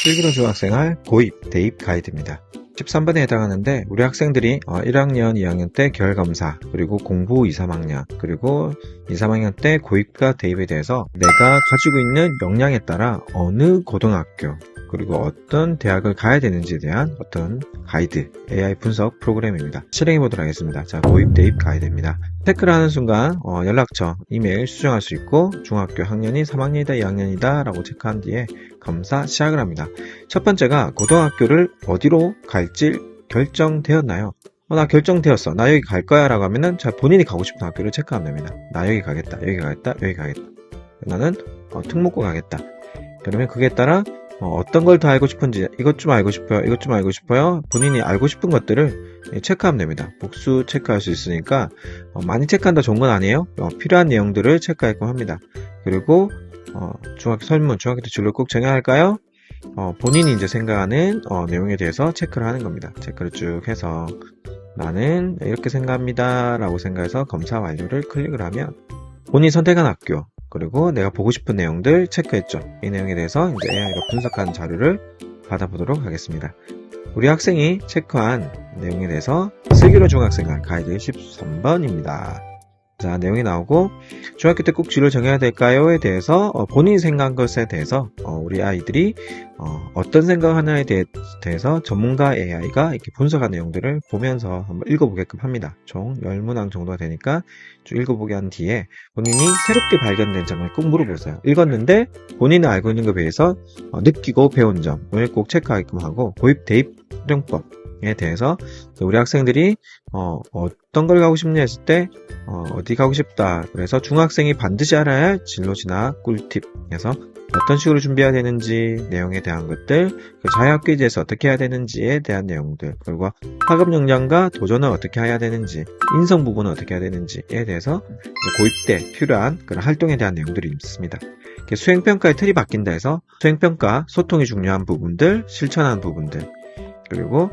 슬기로운 중학생활 고입, 대입 가이드입니다. 13번에 해당하는데 우리 학생들이 1학년, 2학년 때 결검사, 그리고 공부 2, 3학년, 그리고 2, 3학년 때 고입과 대입에 대해서 내가 가지고 있는 역량에 따라 어느 고등학교, 그리고 어떤 대학을 가야 되는지에 대한 어떤 가이드, AI 분석 프로그램입니다. 실행해 보도록 하겠습니다. 자, 고입, 대입 가이드입니다. 체크를 하는 순간 연락처, 이메일 수정할 수 있고 중학교 학년이 3학년이다, 2학년이다 라고 체크한 뒤에 검사 시작을 합니다. 첫 번째가 고등학교를 어디로 갈지 결정되었나요? 나 결정되었어. 나 여기 갈 거야 라고 하면은 자, 본인이 가고 싶은 학교를 체크하면 됩니다. 나 여기 가겠다, 여기 가겠다, 여기 가겠다. 나는 특목고 가겠다. 그러면 그에 따라 어떤 걸 더 알고 싶은지, 이것 좀 알고 싶어요, 이것 좀 알고 싶어요. 본인이 알고 싶은 것들을 체크하면 됩니다. 복수 체크할 수 있으니까 많이 체크한다 좋은 건 아니에요. 필요한 내용들을 체크하게끔 합니다. 그리고 중학교 설문, 중학교 때 진로 꼭 정해야 할까요? 본인이 이제 생각하는 내용에 대해서 체크를 하는 겁니다. 체크를 쭉 해서 나는 이렇게 생각합니다 라고 생각해서 검사 완료를 클릭을 하면 본인이 선택한 학교, 그리고 내가 보고 싶은 내용들 체크했죠. 이 내용에 대해서 이제 AI가 분석한 자료를 받아보도록 하겠습니다. 우리 학생이 체크한 내용에 대해서 슬기로운 중학생활 가이드 13번입니다. 자, 내용이 나오고 중학교 때 꼭 진로 정해야 될까요?에 대해서 본인이 생각한 것에 대해서 우리 아이들이 어떤 생각하느냐에 대해서 전문가 AI가 이렇게 분석한 내용들을 보면서 한번 읽어보게끔 합니다. 총 10문항 정도가 되니까 쭉 읽어보게 한 뒤에 본인이 새롭게 발견된 점을 꼭 물어보세요. 읽었는데 본인이 알고 있는 것에 비해서 느끼고 배운 점을 꼭 체크하게끔 하고 고입, 대입 활용법에 대해서 우리 학생들이 어떤 걸 가고 싶냐 했을 때 어디 가고 싶다. 그래서 중학생이 반드시 알아야 할 진로 진학 꿀팁에서 어떤 식으로 준비해야 되는지 내용에 대한 것들, 자유학교에 대해서 어떻게 해야 되는지에 대한 내용들, 그리고 학업 역량과 도전을 어떻게 해야 되는지, 인성 부분은 어떻게 해야 되는지에 대해서 고입 때 필요한 그런 활동에 대한 내용들이 있습니다. 수행평가의 틀이 바뀐다 해서 수행평가, 소통이 중요한 부분들, 실천하는 부분들, 그리고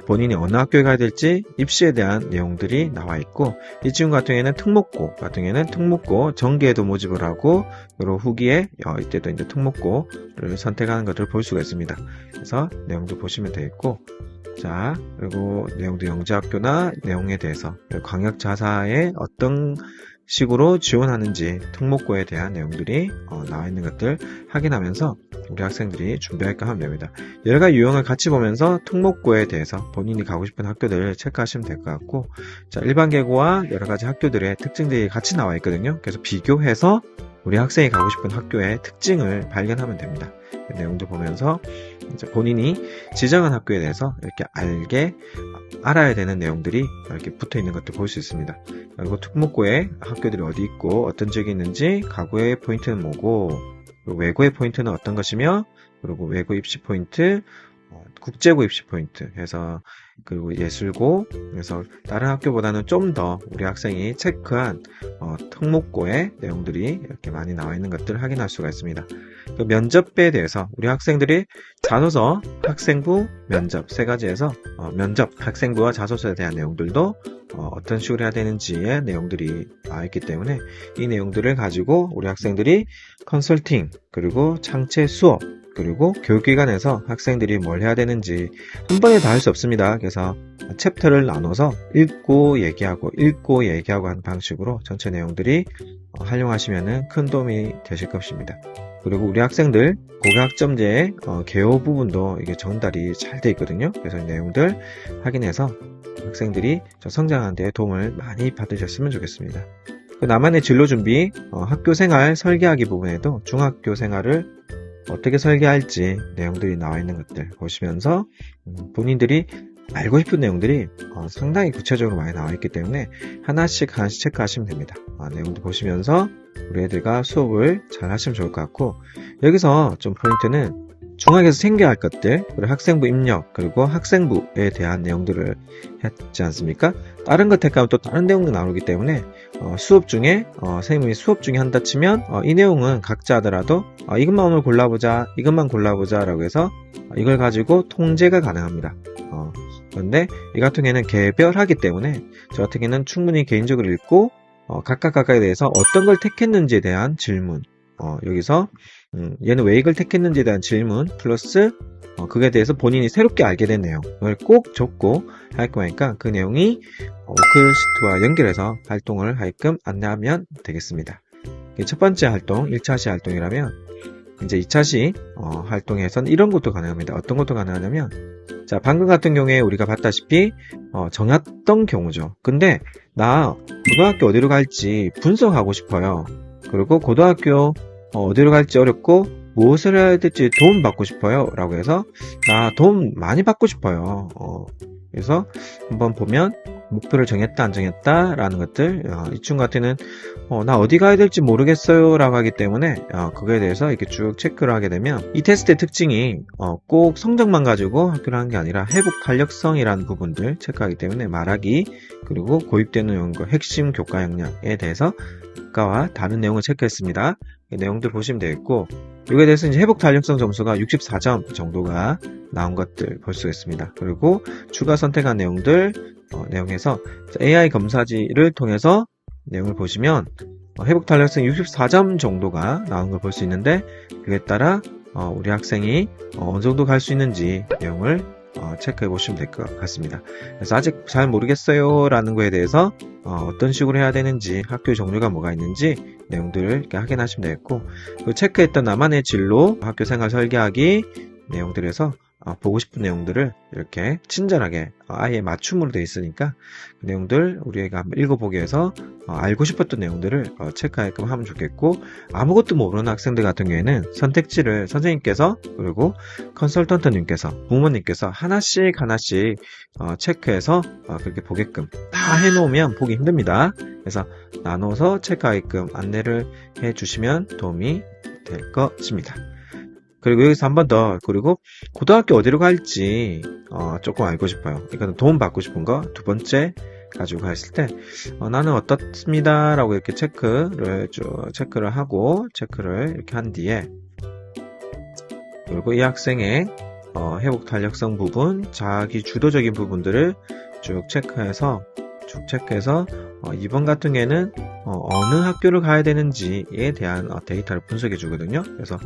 본인이 어느 학교에 가야 될지 입시에 대한 내용들이 나와 있고, 이 친구 같은 경우에는 특목고 정기에도 모집을 하고, 그리고 후기에 이때도 이제 특목고를 선택하는 것을 볼 수가 있습니다. 그래서 내용도 보시면 되겠고, 자, 그리고 내용도 영재학교나 내용에 대해서 광역자사에 어떤 식으로 지원하는지 특목고에 대한 내용들이 나와 있는 것들 확인하면서 우리 학생들이 준비할까 하면 됩니다. 여러 가지 유형을 같이 보면서 특목고에 대해서 본인이 가고 싶은 학교들을 체크하시면 될 것 같고, 자, 일반계고와 여러 가지 학교들의 특징들이 같이 나와 있거든요. 그래서 비교해서 우리 학생이 가고 싶은 학교의 특징을 발견하면 됩니다. 그 내용도 보면서 이제 본인이 지정한 학교에 대해서 이렇게 알아야 되는 내용들이 이렇게 붙어 있는 것도 볼 수 있습니다. 그리고 특목고에 학교들이 어디 있고 어떤 지역이 있는지, 가고의 포인트는 뭐고, 그리고 외고의 포인트는 어떤 것이며, 그리고 외고 입시 포인트, 국제고 입시 포인트 해서, 그리고 예술고, 그래서 다른 학교보다는 좀 더 우리 학생이 체크한 특목고의 내용들이 이렇게 많이 나와 있는 것들을 확인할 수가 있습니다. 그 면접에 대해서 우리 학생들이 자소서, 학생부, 면접 세 가지에서 면접, 학생부와 자소서에 대한 내용들도 어떤 식으로 해야 되는지의 내용들이 나와 있기 때문에 이 내용들을 가지고 우리 학생들이 컨설팅, 그리고 창체 수업, 그리고 교육기관에서 학생들이 뭘 해야 되는지 한 번에 다 할 수 없습니다. 그래서 챕터를 나눠서 읽고 얘기하고 하는 방식으로 전체 내용들이 활용하시면 큰 도움이 되실 것입니다. 그리고 우리 학생들 고교학점제의 개요 부분도 이게 전달이 잘 돼 있거든요. 그래서 이 내용들 확인해서 학생들이 성장하는 데 도움을 많이 받으셨으면 좋겠습니다. 나만의 진로 준비, 학교 생활 설계하기 부분에도 중학교 생활을 어떻게 설계할지 내용들이 나와 있는 것들 보시면서 본인들이 알고 싶은 내용들이 상당히 구체적으로 많이 나와 있기 때문에 하나씩 체크하시면 됩니다. 내용도 보시면서 우리 애들과 수업을 잘 하시면 좋을 것 같고, 여기서 좀 포인트는 중학에서 챙겨야 할 것들, 그리고 학생부 입력, 그리고 학생부에 대한 내용들을 했지 않습니까? 다른 것 택하면 또 다른 내용도 나오기 때문에 수업 중에 선생님이 수업 중에 한다 치면 이 내용은 각자 하더라도 이것만 오늘 골라보자, 이것만 골라보자 라고 해서 이걸 가지고 통제가 가능합니다. 그런데 이 같은 경우에는 개별하기 때문에 저 같은 경우에는 충분히 개인적으로 읽고 각각에 대해서 어떤 걸 택했는지에 대한 질문, 여기서 얘는 왜 이걸 택했는지에 대한 질문 플러스 그에 대해서 본인이 새롭게 알게 된 내용을 꼭 적고 하게끔 하니까 그 내용이 워크시트와 연결해서 활동을 하게끔 안내하면 되겠습니다. 첫 번째 활동, 1차 시 활동이라면 이제 2차 시 활동에서는 이런 것도 가능합니다. 어떤 것도 가능하냐면 자, 방금 같은 경우에 우리가 봤다시피 정했던 경우죠. 근데 나 고등학교 어디로 갈지 분석하고 싶어요. 그리고 고등학교 어디로 갈지 어렵고 무엇을 해야 될지 도움 받고 싶어요 라고 해서 나 도움 많이 받고 싶어요. 그래서 한번 보면 목표를 정했다 안 정했다 라는 것들 이 친구 같은 나 어디 가야 될지 모르겠어요 라고 하기 때문에 그거에 대해서 이렇게 쭉 체크를 하게 되면 이 테스트의 특징이 꼭 성적만 가지고 학교를 하는 게 아니라 회복 탄력성이라는 부분들 체크하기 때문에 말하기 그리고 고입되는 연구 핵심 교과 역량에 대해서 아까와 다른 내용을 체크했습니다. 이 내용들 보시면 되겠고 이거에 대해서 이제 회복 탄력성 점수가 64점 정도가 나온 것들 볼 수 있습니다. 그리고 추가 선택한 내용들 내용에서 AI 검사지를 통해서 내용을 보시면 회복 탄력성 64점 정도가 나온 걸 볼 수 있는데 그에 따라 우리 학생이 어느 정도 갈 수 있는지 내용을 체크해 보시면 될 것 같습니다. 그래서 아직 잘 모르겠어요 라는 거에 대해서 어떤 식으로 해야 되는지 학교 종류가 뭐가 있는지 내용들을 이렇게 확인하시면 되겠고 그 체크했던 나만의 진로 학교 생활 설계하기 내용들에서 보고 싶은 내용들을 이렇게 친절하게 아예 맞춤으로 되어 있으니까 그 내용들 우리가 한번 읽어보기 위해서 알고 싶었던 내용들을 체크하게끔 하면 좋겠고 아무것도 모르는 학생들 같은 경우에는 선택지를 선생님께서 그리고 컨설턴트님께서 부모님께서 하나씩 체크해서 그렇게 보게끔 다 해놓으면 보기 힘듭니다. 그래서 나눠서 체크하게끔 안내를 해주시면 도움이 될 것입니다. 그리고 여기서 한 번 더, 그리고 고등학교 어디로 갈지 조금 알고 싶어요. 이거는 도움 받고 싶은 거 두 번째 가지고 갔을 때 나는 어떻습니다 라고 이렇게 체크를 하고 체크를 이렇게 한 뒤에 그리고 이 학생의 회복 탄력성 부분, 자기 주도적인 부분들을 쭉 체크해서 이번 같은 경우에는 어느 학교를 가야 되는지에 대한 데이터를 분석해 주거든요. 그래서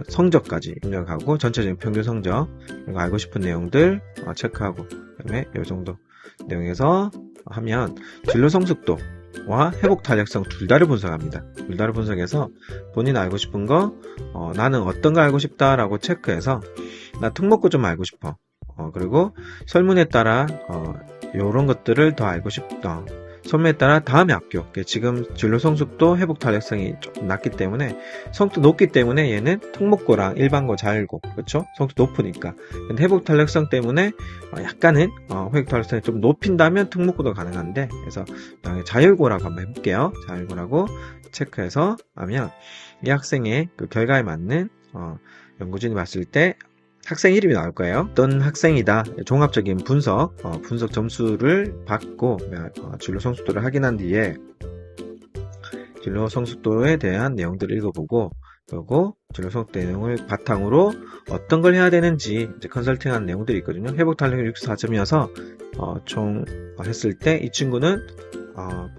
성적까지 입력하고 전체적인 평균 성적 그리고 알고 싶은 내용들 체크하고 그다음에 이 정도 내용에서 하면 진로 성숙도와 회복 탄력성 둘 다를 분석합니다. 둘 다를 분석해서 본인 알고 싶은 거 나는 어떤 거 알고 싶다라고 체크해서 나 특목고 좀 알고 싶어. 그리고 설문에 따라 이런 것들을 더 알고 싶다. 설문에 따라 다음의 학교, 지금 진로 성숙도 회복 탄력성이 좀 낮기 때문에 성도 높기 때문에 얘는 특목고랑 일반고 자율고 그렇죠? 성도 높으니까. 근데 회복 탄력성 때문에 약간은 회복 탄력성이 좀 높인다면 특목고도 가능한데 그래서 자율고라고 한번 해볼게요. 자율고라고 체크해서 하면 이 학생의 그 결과에 맞는 연구진이 봤을 때 학생 이름이 나올 거예요. 어떤 학생이다. 종합적인 분석 점수를 받고 진로 성숙도를 확인한 뒤에 진로 성숙도에 대한 내용들을 읽어보고 그리고 진로 성숙도 내용을 바탕으로 어떤 걸 해야 되는지 이제 컨설팅한 내용들이 있거든요. 회복 탄력이 64점이어서 총 했을 때 이 친구는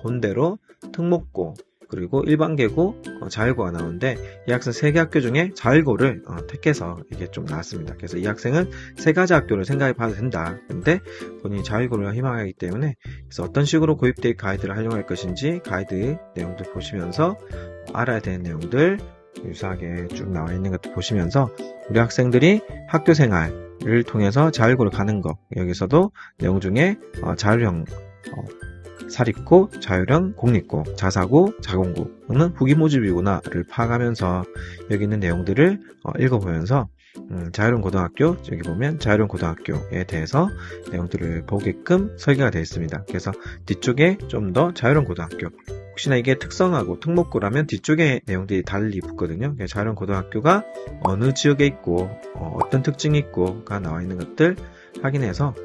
본대로 특목고 그리고 일반계고 자율고가 나오는데 이 학생 3개 학교 중에 자율고를 택해서 이게 좀 나왔습니다. 그래서 이 학생은 3가지 학교를 생각해 봐도 된다. 근데 본인이 자율고를 희망하기 때문에 그래서 어떤 식으로 고입대입 가이드를 활용할 것인지 가이드 내용들 보시면서 알아야 되는 내용들 유사하게 쭉 나와 있는 것도 보시면서 우리 학생들이 학교 생활을 통해서 자율고를 가는 거 여기서도 내용 중에 자율형 사립고, 자율형, 공립고, 자사고, 자공고는 후기 모집이구나를 파악하면서 여기 있는 내용들을 읽어보면서 자율형 고등학교, 여기 보면 자율형 고등학교에 대해서 내용들을 보게끔 설계가 되어 있습니다. 그래서 뒤쪽에 좀 더 자율형 고등학교 혹시나 이게 특성하고 특목고라면 뒤쪽에 내용들이 달리 붙거든요. 자율형 고등학교가 어느 지역에 있고 어떤 특징이 있고가 나와 있는 것들 확인해서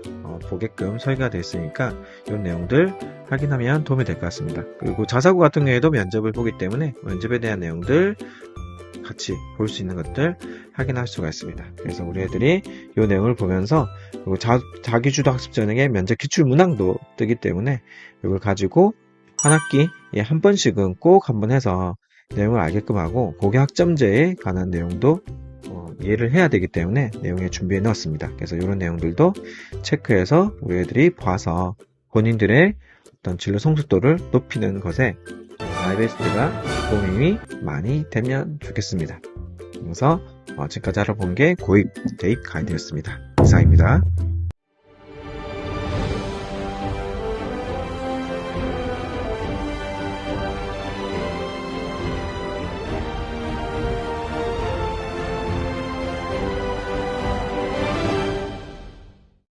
보게끔 설계가 되어 있으니까 이런 내용들 확인하면 도움이 될 것 같습니다. 그리고 자사고 같은 경우에도 면접을 보기 때문에 면접에 대한 내용들 같이 볼 수 있는 것들 확인할 수가 있습니다. 그래서 우리 애들이 이 내용을 보면서 그리고 자기주도 학습 전형의 면접 기출 문항도 뜨기 때문에 이걸 가지고 한 학기에 한 번씩은 꼭 한번 해서 내용을 알게끔 하고 고객 학점제에 관한 내용도 이해를 해야 되기 때문에 내용에 준비해 넣었습니다. 그래서 이런 내용들도 체크해서 우리 애들이 봐서 본인들의 어떤 진로 성숙도를 높이는 것에 아이베스트가 도움이 많이 되면 좋겠습니다. 그래서 지금까지 알아본 게 고입, 대입 가이드였습니다. 이상입니다.